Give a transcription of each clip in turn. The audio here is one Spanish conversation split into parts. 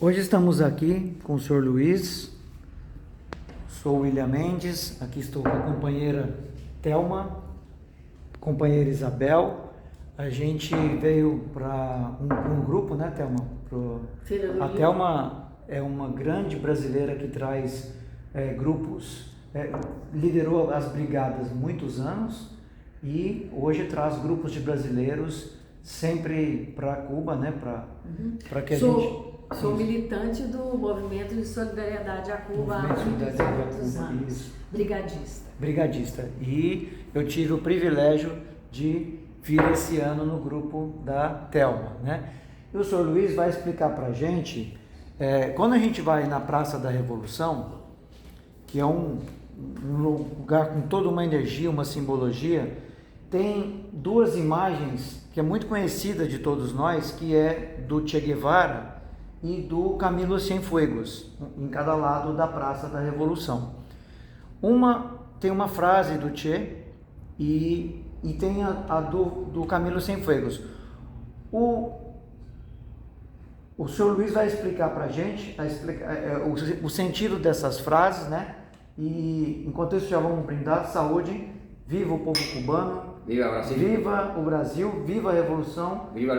Hoje estamos aqui com o senhor Luiz, sou William Mendes, aqui estou com a companheira Thelma, companheira Isabel. A gente veio para um grupo, né, Thelma? A Thelma é uma grande brasileira que traz grupos, liderou as brigadas muitos anos e hoje traz grupos de brasileiros sempre para Cuba, né? Para que a gente... Sou militante do Movimento de Solidariedade a Cuba há muitos anos. Isso. Brigadista. Brigadista. E eu tive o privilégio de vir esse ano no grupo da Thelma, né? E o senhor Luiz vai explicar para a gente, quando a gente vai na Praça da Revolução, que é um lugar com toda uma energia, uma simbologia, tem duas imagens que é muito conhecida de todos nós, que é do Che Guevara e do Camilo Cienfuegos, em cada lado da Praça da Revolução. Tem uma frase do Che e tem a do Camilo Cienfuegos. O senhor Luiz vai explicar para a gente o sentido dessas frases, né? E enquanto isso já vamos brindar, saúde, viva o povo cubano, viva Brasil, viva o Brasil, viva a Revolução, viva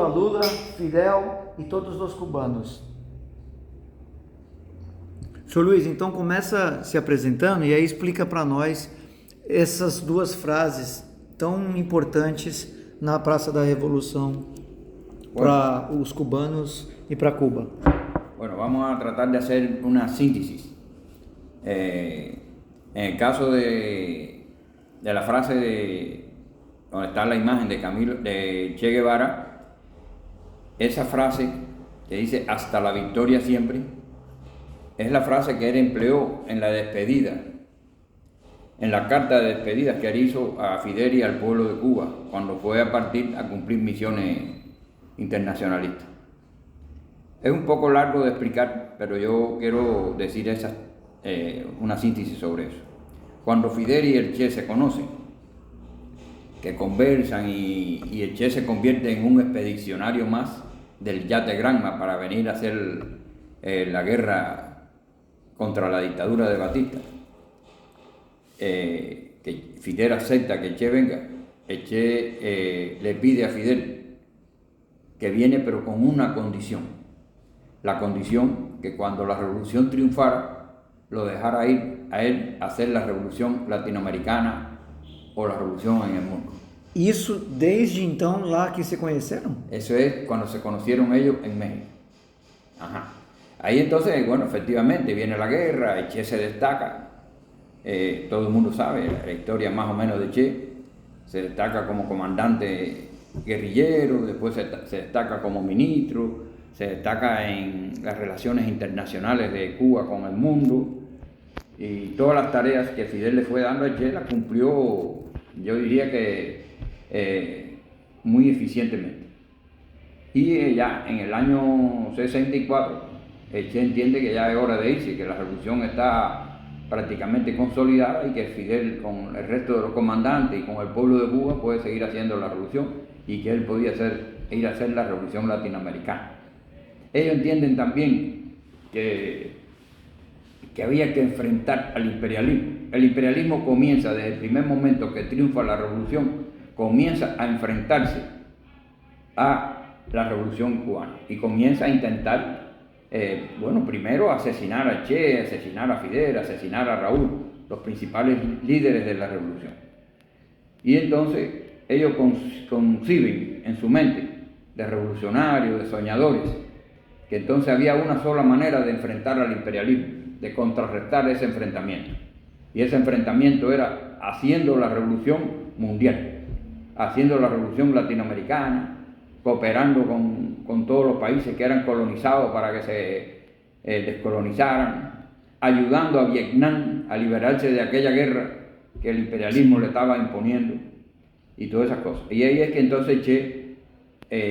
Lula, Fidel e todos os cubanos. Senhor Luiz, então começa se apresentando e aí explica para nós essas duas frases tão importantes na Praça da Revolução para os cubanos y para Cuba. Bueno, vamos a tratar de hacer una síntesis. En el caso de la frase donde está la imagen de Che Guevara, esa frase que dice hasta la victoria siempre, es la frase que él empleó en la despedida, en la carta de despedida que él hizo a Fidel y al pueblo de Cuba cuando fue a partir a cumplir misiones internacionalistas. Es un poco largo de explicar, pero yo quiero decir una síntesis sobre eso. Cuando Fidel y el Che se conocen, que conversan y el Che se convierte en un expedicionario más del Yate Granma para venir a hacer la guerra contra la dictadura de Batista, que Fidel acepta que el Che venga. El Che le pide a Fidel que viene, pero con una condición, la condición que cuando la revolución triunfara lo dejara ir a él a hacer la revolución latinoamericana o la revolución en el mundo. Isso desde então lá que se conheceram? Eso es cuando se conocieron ellos en México. Ajá. Ahí entonces, bueno, efectivamente viene la guerra, el Che se destaca, todo el mundo sabe la historia más o menos de Che, se destaca como comandante guerrillero, después se destaca como ministro, se destaca en las relaciones internacionales de Cuba con el mundo, y todas las tareas que Fidel le fue dando a Che las cumplió, yo diría que muy eficientemente. Y ya en el año 64 el Che entiende que ya es hora de irse, que la revolución está prácticamente consolidada y que Fidel con el resto de los comandantes y con el pueblo de Cuba puede seguir haciendo la revolución y que él podía ir a hacer la revolución latinoamericana. Ellos entienden también que había que enfrentar al imperialismo. El imperialismo comienza desde el primer momento que triunfa la revolución, comienza a enfrentarse a la revolución cubana y comienza a intentar, primero asesinar a Che, asesinar a Fidel, asesinar a Raúl, los principales líderes de la revolución. Y entonces ellos conciben en su mente de revolucionarios, de soñadores, que entonces había una sola manera de enfrentar al imperialismo, de contrarrestar ese enfrentamiento. Y ese enfrentamiento era haciendo la revolución mundial, haciendo la revolución latinoamericana, cooperando con todos los países que eran colonizados para que se descolonizaran, ayudando a Vietnam a liberarse de aquella guerra que el imperialismo le estaba imponiendo y todas esas cosas. Y ahí es que entonces Che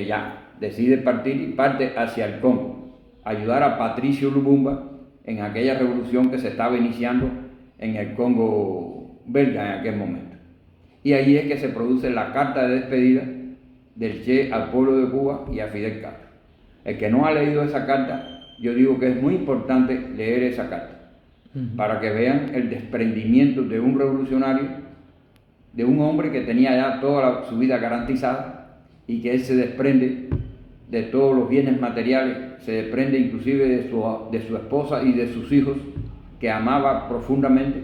ya decide partir y parte hacia el Congo, ayudar a Patricio Lumumba en aquella revolución que se estaba iniciando en el Congo belga en aquel momento. Y ahí es que se produce la carta de despedida del Che al pueblo de Cuba y a Fidel Castro. El que no ha leído esa carta yo digo que es muy importante leer esa carta para que vean el desprendimiento de un revolucionario, de un hombre que tenía ya toda su vida garantizada y que él se desprende de todos los bienes materiales, se desprende inclusive de su esposa y de sus hijos que amaba profundamente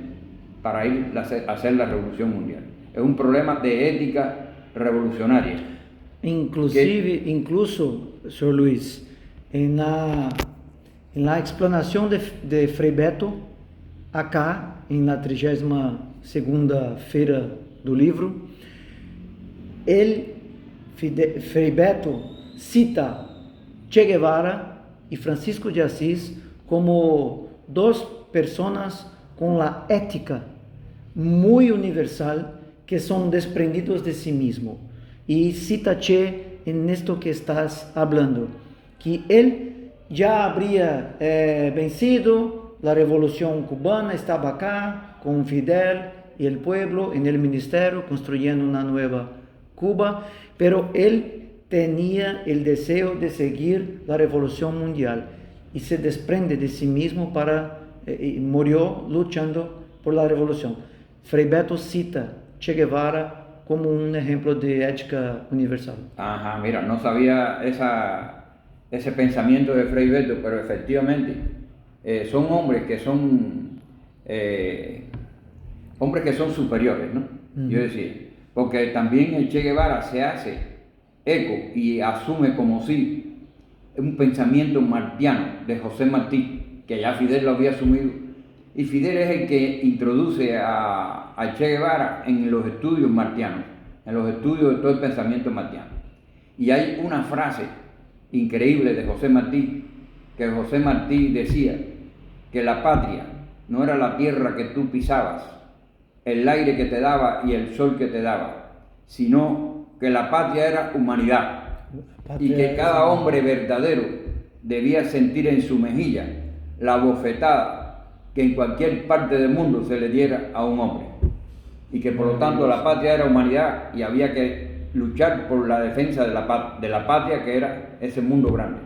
para ir a hacer la revolución mundial. Es un problema de ética revolucionaria. Incluso, señor Luis, en la explanación de Frei Beto, acá, en la 32ª feira do livro, Frei Beto cita Che Guevara y Francisco de Asís como dos personas con la ética muy universal que son desprendidos de sí mismo. Y cita Che en esto que estás hablando, que él ya habría vencido la revolución cubana, estaba acá con Fidel y el pueblo en el ministerio construyendo una nueva Cuba, pero él tenía el deseo de seguir la revolución mundial y se desprende de sí mismo y murió luchando por la revolución. Frei Beto cita Che Guevara como un ejemplo de ética universal. Ajá, mira, no sabía ese pensamiento de Frei Beto, pero efectivamente son hombres que son superiores, ¿no? Yo decía, porque también el Che Guevara se hace eco y asume como si un pensamiento martiano de José Martí, que ya Fidel lo había asumido, y Fidel es el que introduce a Che Guevara en los estudios martianos, en los estudios de todo el pensamiento martiano. Y hay una frase increíble de José Martí, que José Martí decía que la patria no era la tierra que tú pisabas, el aire que te daba y el sol que te daba, sino que la patria era humanidad y que cada hombre verdadero debía sentir en su mejilla la bofetada que en cualquier parte del mundo se le diera a un hombre, y que por lo tanto la patria era humanidad y había que luchar por la defensa de la patria, que era ese mundo grande.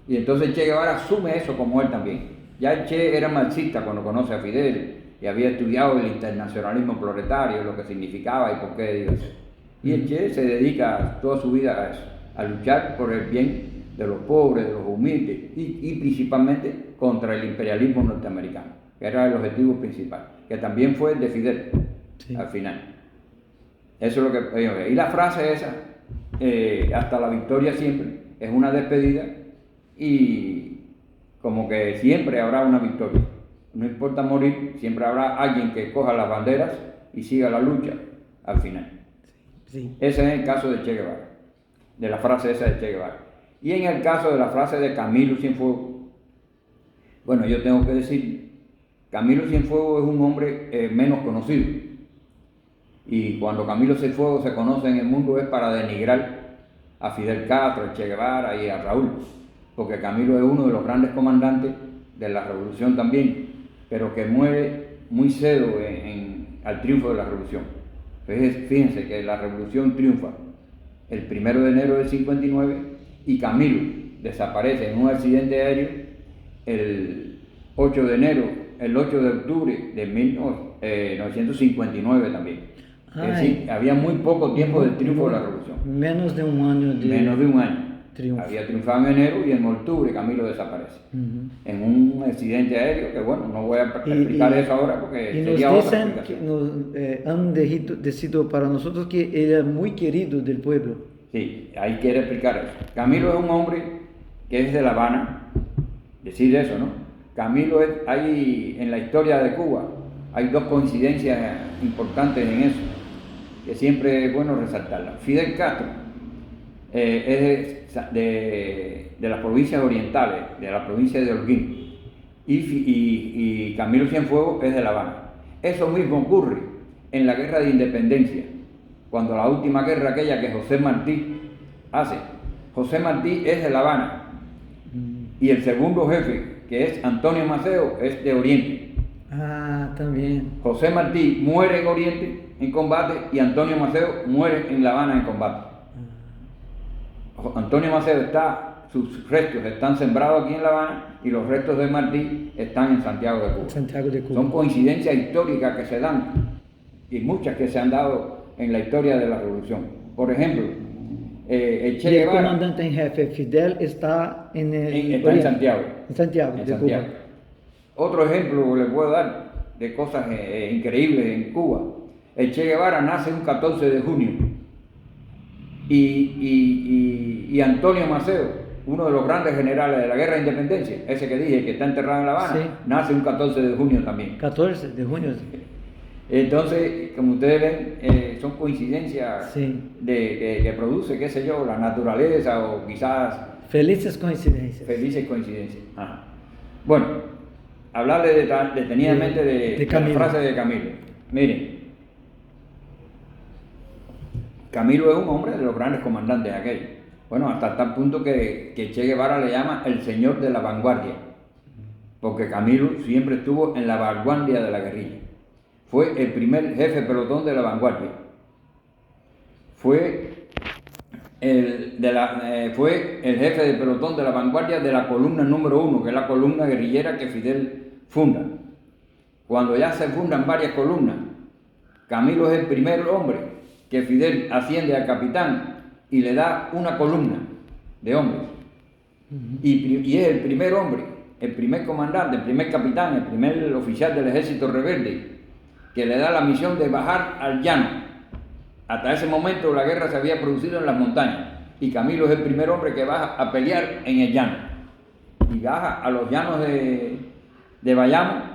Y entonces Che Guevara asume eso como él también. Ya el Che era marxista cuando conoce a Fidel y había estudiado el internacionalismo proletario, lo que significaba y por qué debía ser. Y el Che se dedica toda su vida a eso, a luchar por el bien de los pobres, de los humildes y principalmente contra el imperialismo norteamericano, que era el objetivo principal, que también fue el de Fidel, sí, al final. Eso es lo que... Y la frase esa, hasta la victoria siempre, es una despedida y como que siempre habrá una victoria. No importa morir, siempre habrá alguien que coja las banderas y siga la lucha al final. Sí. Ese es el caso de Che Guevara, de la frase esa de Che Guevara. Y en el caso de la frase de Camilo Cienfuegos, bueno, yo tengo que decir, Camilo Cienfuegos es un hombre menos conocido. Y cuando Camilo Cienfuegos se conoce en el mundo es para denigrar a Fidel Castro, a Che Guevara y a Raúl, porque Camilo es uno de los grandes comandantes de la revolución también, pero que muere muy cedo al triunfo de la revolución. Fíjense que la revolución triunfa el 1 de enero del 59 y Camilo desaparece en un accidente aéreo el 8 de enero, el 8 de octubre de 1959 también. Es decir, había muy poco tiempo del triunfo de la revolución. Menos de un año. Menos de un año. Triunfo. Había triunfado en enero y en octubre Camilo desaparece. En un accidente aéreo que, bueno, no voy a explicar eso ahora porque sería otra explicación. Han decidido para nosotros que era muy querido del pueblo. Sí, ahí quiere explicar eso. Camilo es un hombre que es de La Habana, decir eso, ¿no? Camilo hay en la historia de Cuba, hay dos coincidencias importantes en eso, que siempre es bueno resaltarlas. Fidel Castro es de las provincias orientales, de la provincia de Holguín, y Camilo Cienfuegos es de La Habana. Eso mismo ocurre en la guerra de independencia, cuando la última guerra aquella que José Martí hace. José Martí es de La Habana y el segundo jefe, que es Antonio Maceo, es de Oriente. También. José Martí muere en Oriente en combate y Antonio Maceo muere en La Habana en combate. Antonio Maceo está sus restos están sembrados aquí en La Habana y los restos de Martí están en Santiago de Cuba. Santiago de Cuba. Son coincidencias históricas que se dan y muchas que se han dado en la historia de la revolución. Por ejemplo, el Che Y el Guevara comandante en jefe Fidel está está en Santiago. En Santiago, En de Santiago. Cuba. Otro ejemplo que les puedo dar de cosas increíbles en Cuba. El Che Guevara nace un 14 de junio y Antonio Maceo, uno de los grandes generales de la Guerra de Independencia, ese que dije que está enterrado en La Habana, Sí. nace un 14 de junio también. 14 de junio. Entonces, como ustedes ven, son coincidencias Sí. que produce, qué sé yo, la naturaleza o quizás Felices coincidencias. felices coincidencias. Ajá. Bueno, hablarle detenidamente De de la Camilo. frase de Camilo. Miren, Camilo es un hombre de los grandes comandantes aquellos. Bueno, hasta tal punto que Che Guevara le llama el señor de la vanguardia, porque Camilo siempre estuvo en la vanguardia de la guerrilla. Fue el primer jefe de pelotón de la vanguardia. Fue el jefe de pelotón de la vanguardia de la columna número 1, que es la columna guerrillera que Fidel funda. Cuando ya se fundan varias columnas, Camilo es el primer hombre que Fidel asciende a capitán y le da una columna de hombres. Y es el primer hombre, el primer comandante, el primer capitán, el primer oficial del ejército rebelde que le da la misión de bajar al llano. Hasta ese momento la guerra se había producido en las montañas y Camilo es el primer hombre que baja a pelear en el llano. Y baja a los llanos de Bayamo.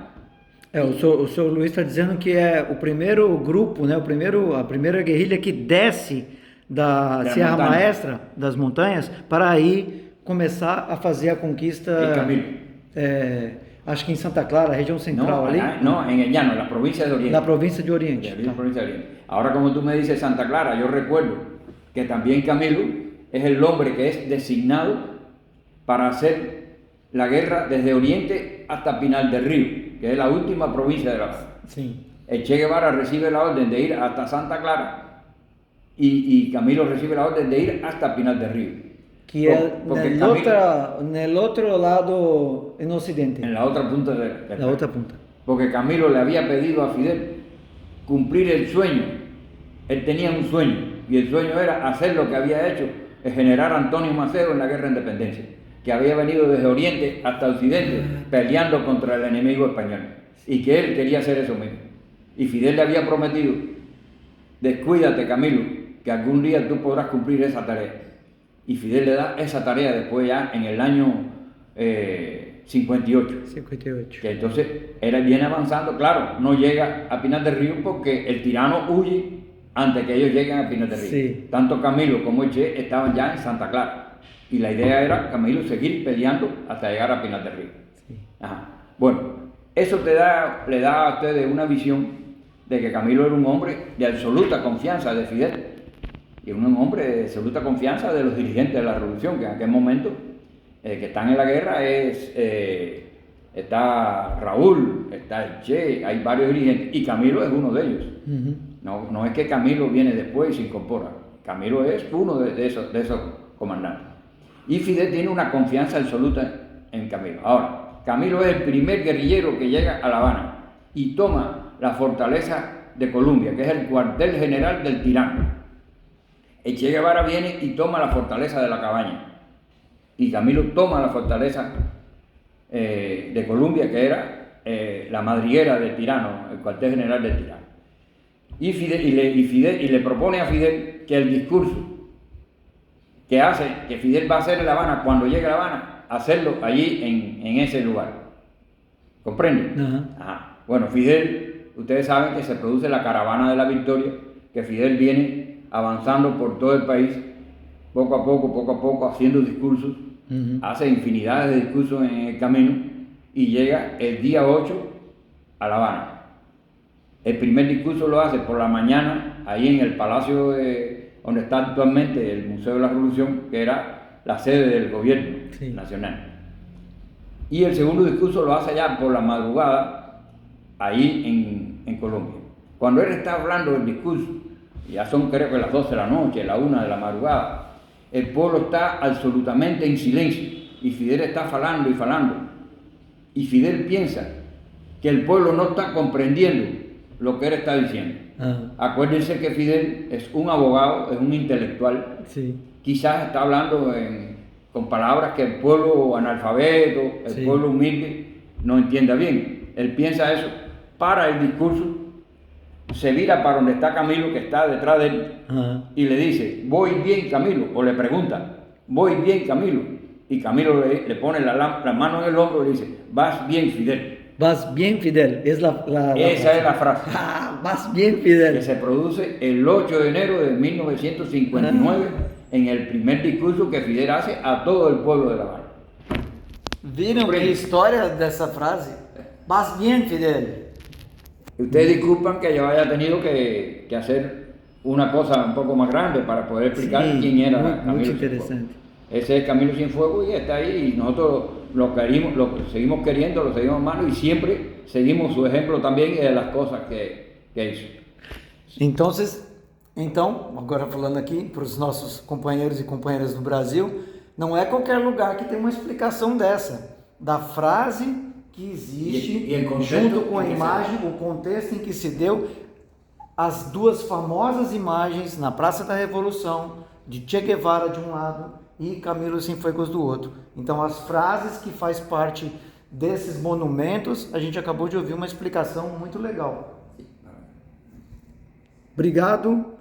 O senhor Luiz está dizendo que é o primeiro grupo, né, a primeira guerrilha que desce da Sierra montanha. Maestra, das montanhas, para aí começar a fazer a conquista. El Camilo. Acho que em Santa Clara, região central ali. No, en el llano, en la provincia de Oriente. Na província de Oriente. De Tá. provincia de Oriente. Ahora, como tú me dices Santa Clara, yo recuerdo que también Camilo es el hombre que es designado para hacer la guerra desde Oriente hasta Pinal del Río, que es la última provincia de La Habana. Sim. El Che Guevara recibe la orden de ir hasta Santa Clara y Camilo recibe la orden de ir hasta Pinal del Río. Que é Porque nel outro lado, no ocidente. En la otra punta del Na outra punta. Porque Camilo le había pedido a Fidel cumplir el sueño. Él tenía un sueño y el sueño era hacer lo que había hecho el general Antonio Maceo en la Guerra de Independencia, que había venido desde Oriente hasta Occidente peleando contra el enemigo español y que él quería hacer eso mismo. Y Fidel le había prometido: descuídate, Camilo, que algún día tú podrás cumplir esa tarea. Y Fidel le da esa tarea después ya en el año 58. 58. Que entonces él viene avanzando, claro, no llega a Pinar del Río porque el tirano huye antes que ellos lleguen a Pinar del Río. Sí. Tanto Camilo como el Che estaban ya en Santa Clara. Y la idea era, Camilo, seguir peleando hasta llegar a Pinar del Río. Sí. Ajá. Bueno, eso le da a ustedes una visión de que Camilo era un hombre de absoluta confianza de Fidel. Y un hombre de absoluta confianza de los dirigentes de la revolución, que en aquel momento que están en la guerra está Raúl, está el Che, hay varios dirigentes, y Camilo es uno de ellos. No es que Camilo viene después y se incorpora, Camilo es uno de esos comandantes. Y Fidel tiene una confianza absoluta en Camilo. Ahora, Camilo es el primer guerrillero que llega a La Habana y toma la fortaleza de Colombia, que es el cuartel general del tirano. El Che Guevara viene y toma la fortaleza de La Cabaña. Y Camilo toma la fortaleza de Colombia, que era la madriguera del tirano, el cuartel general del tirano. Y le propone a Fidel que el discurso que Fidel va a hacer en La Habana, cuando llegue a La Habana, hacerlo allí en ese lugar. ¿Comprenden? Ajá. Ajá. Bueno, Fidel, ustedes saben que se produce la caravana de la victoria, que Fidel viene avanzando por todo el país, poco a poco, haciendo discursos. Hace infinidades de discursos en el camino y llega el día 8 a La Habana. El primer discurso lo hace por la mañana, ahí en el palacio donde está actualmente el Museo de la Revolución, que era la sede del gobierno nacional. Y el segundo discurso lo hace ya por la madrugada, ahí en Colombia. Cuando él está hablando del discurso, ya son creo que las 12 de la noche, la 1 de la madrugada, el pueblo está absolutamente en silencio y Fidel está falando y falando. Y Fidel piensa que el pueblo no está comprendiendo lo que él está diciendo. Acuérdense que Fidel es un abogado, es un intelectual. Sí. Quizás está hablando con palabras que el pueblo analfabeto, el pueblo humilde no entienda bien. Él piensa eso, para el discurso, se vira para donde está Camilo, que está detrás de él, y le dice, voy bien Camilo, o le pregunta, voy bien Camilo, y Camilo le pone la mano en el hombro y le dice, vas bien Fidel. Vas bien Fidel, es Esa es la frase. Vas bien Fidel. Que se produce el 8 de enero de 1959 en el primer discurso que Fidel hace a todo el pueblo de La Habana. ¿Vieron qué historia de esa frase? Vas bien Fidel. Ustedes disculpan que yo haya tenido que hacer una cosa un poco más grande para poder explicar quién era Camilo muy Cienfuegos. interesante. Ese es Camilo Cienfuegos y está ahí y nosotros lo seguimos queriendo, lo seguimos amando y siempre seguimos su ejemplo también de las cosas que hizo. Então, agora falando aqui para os nossos companheiros e companheiras do Brasil, não é qualquer lugar que tem uma explicação dessa, da frase que existe, junto com a imagem, o contexto em que se deu, as duas famosas imagens na Praça da Revolução, de Che Guevara de um lado e Camilo Cienfuegos do outro. Então, as frases que faz parte desses monumentos, a gente acabou de ouvir uma explicação muito legal. Obrigado.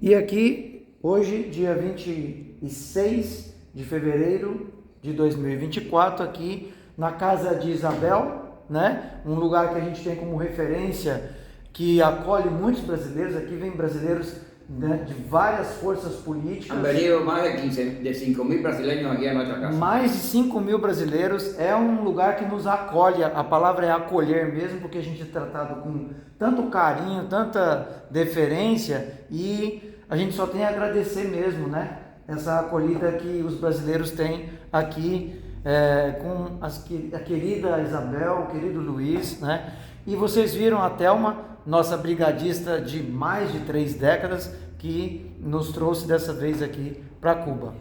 E aqui, hoje, dia 26 de fevereiro de 2024, aqui na casa de Isabel, né? Um lugar que a gente tem como referência, que acolhe muitos brasileiros. Aqui vem brasileiros, né, de várias forças políticas. Han venido más de 5.000 brasileños aquí a nuestra casa. Mais de 5.000 brasileiros. É um lugar que nos acolhe. A palavra é acolher mesmo, porque a gente é tratado com tanto carinho, tanta deferência, e a gente só tem a agradecer mesmo, né? Essa acolhida que os brasileiros têm aqui, com a querida Isabel, o querido Luiz, né? E vocês viram a Thelma, nossa brigadista de mais de 3 décadas, que nos trouxe dessa vez aqui para Cuba.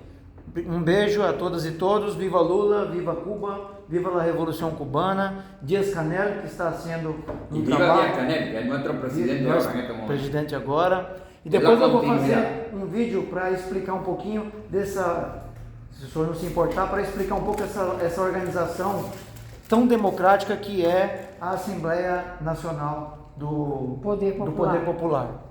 Um beijo a todas e todos. Viva Lula, viva Cuba, viva a Revolução Cubana. Díaz-Canel, que está sendo um trabalho... Díaz-Canel, que é nosso presidente agora. E depois eu vou fazer um vídeo para explicar um pouquinho dessa, se o senhor não se importar, para explicar um pouco essa organização tão democrática que é a Assembleia Nacional do Poder Popular.